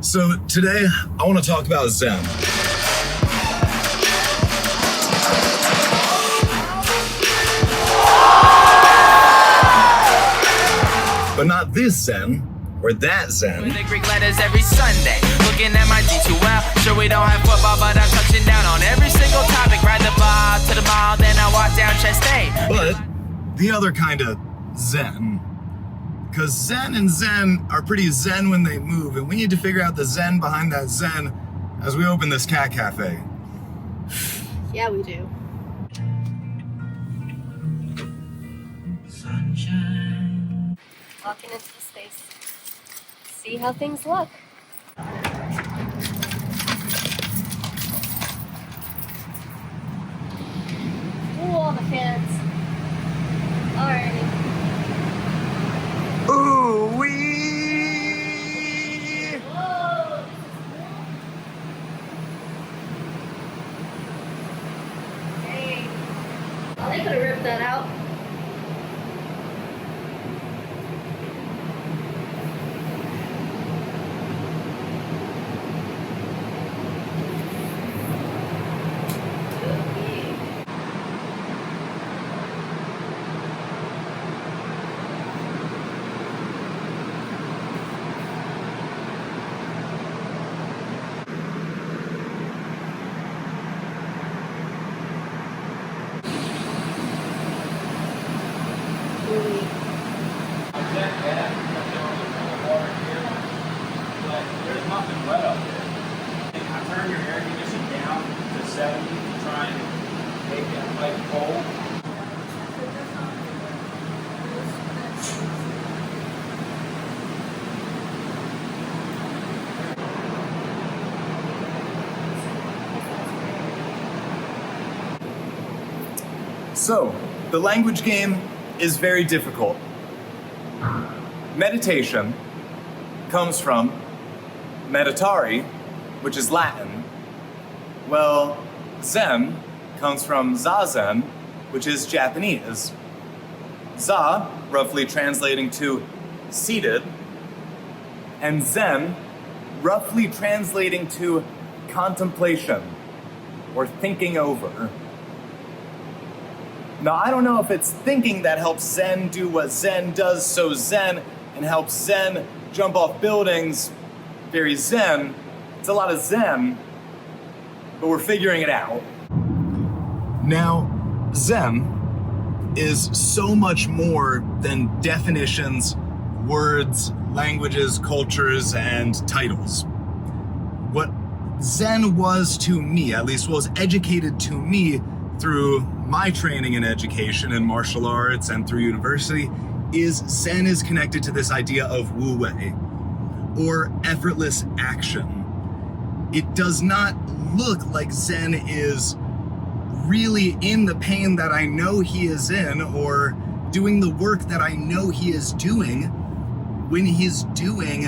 So today, I want to talk about Zen. But not this Zen, or that Zen. With the Greek letters every Sunday, looking at my D2L. Sure we don't have football, but I'm touching down on every single topic. Ride the ball to the mall, then I walk down chest A. But the other kind of Zen. Because Zen and Zen are pretty Zen when they move, and we need to figure out the Zen behind that Zen as we open this cat cafe. Yeah, we do. Sunshine. Walking into the space. See how things look. Ooh, all the fans. Alrighty. Ooh wee! Whoa! Hey. Oh, they could have ripped that out. There's nothing wet up there. I turn your air conditioning down to 70 to try and make that pipe cold. So, the language game is very difficult. Meditation comes from meditare, which is Latin. Well, Zen comes from Zazen, which is Japanese. Za, roughly translating to seated, and Zen, roughly translating to contemplation or thinking over. Now, I don't know if it's thinking that helps Zen do what Zen does so Zen and helps Zen jump off buildings very Zen. It's a lot of Zen, but we're figuring it out. Now, Zen is so much more than definitions, words, languages, cultures, and titles. What Zen was to me, at least was educated to me through my training and education in martial arts and through university, is Zen is connected to this idea of Wu Wei, or effortless action. It does not look like Zen is really in the pain that I know he is in, or doing the work that I know he is doing when he's doing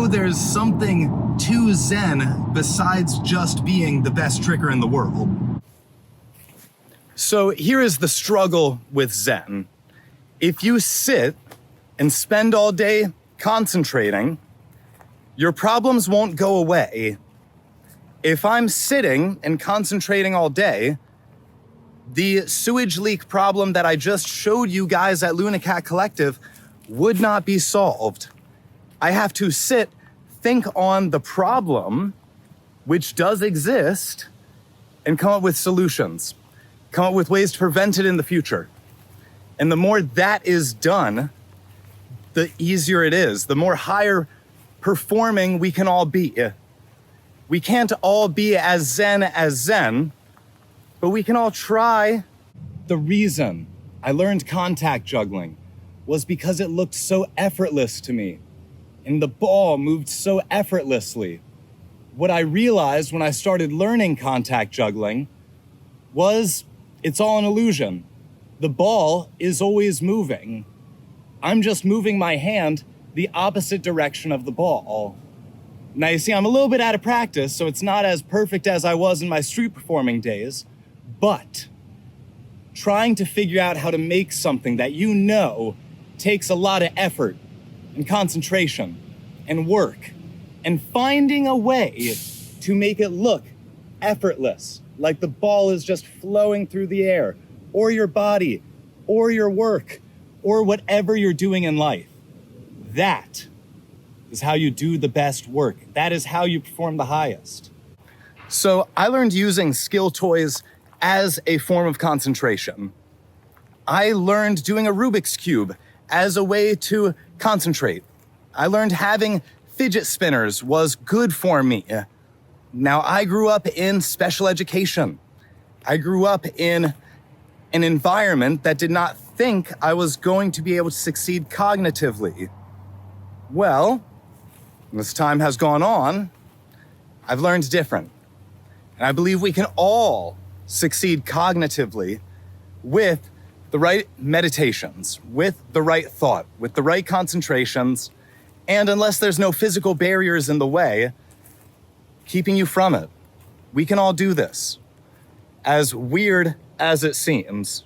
there's something to Zen besides just being the best tricker in the world. So here is the struggle with Zen. If you sit and spend all day concentrating, your problems won't go away. If I'm sitting and concentrating all day, the sewage leak problem that I just showed you guys at Lunacat Collective would not be solved. I have to sit, think on the problem, which does exist, and come up with solutions. Come up with ways to prevent it in the future. And the more that is done, the easier it is, the more higher performing we can all be. We can't all be as Zen, but we can all try. The reason I learned contact juggling was because it looked so effortless to me. And the ball moved so effortlessly. What I realized when I started learning contact juggling was it's all an illusion. The ball is always moving. I'm just moving my hand the opposite direction of the ball. Now you see, I'm a little bit out of practice, so it's not as perfect as I was in my street performing days, but trying to figure out how to make something that you know takes a lot of effort and concentration and work, and finding a way to make it look effortless, like the ball is just flowing through the air, or your body, or your work, or whatever you're doing in life. That is how you do the best work. That is how you perform the highest. So I learned using skill toys as a form of concentration. I learned doing a Rubik's Cube as a way to concentrate. I learned having fidget spinners was good for me. Now, I grew up in special education. I grew up in an environment that did not think I was going to be able to succeed cognitively. Well, as time has gone on, I've learned different. And I believe we can all succeed cognitively with the right meditations, with the right thought, with the right concentrations, and unless there's no physical barriers in the way, keeping you from it. We can all do this. As weird as it seems,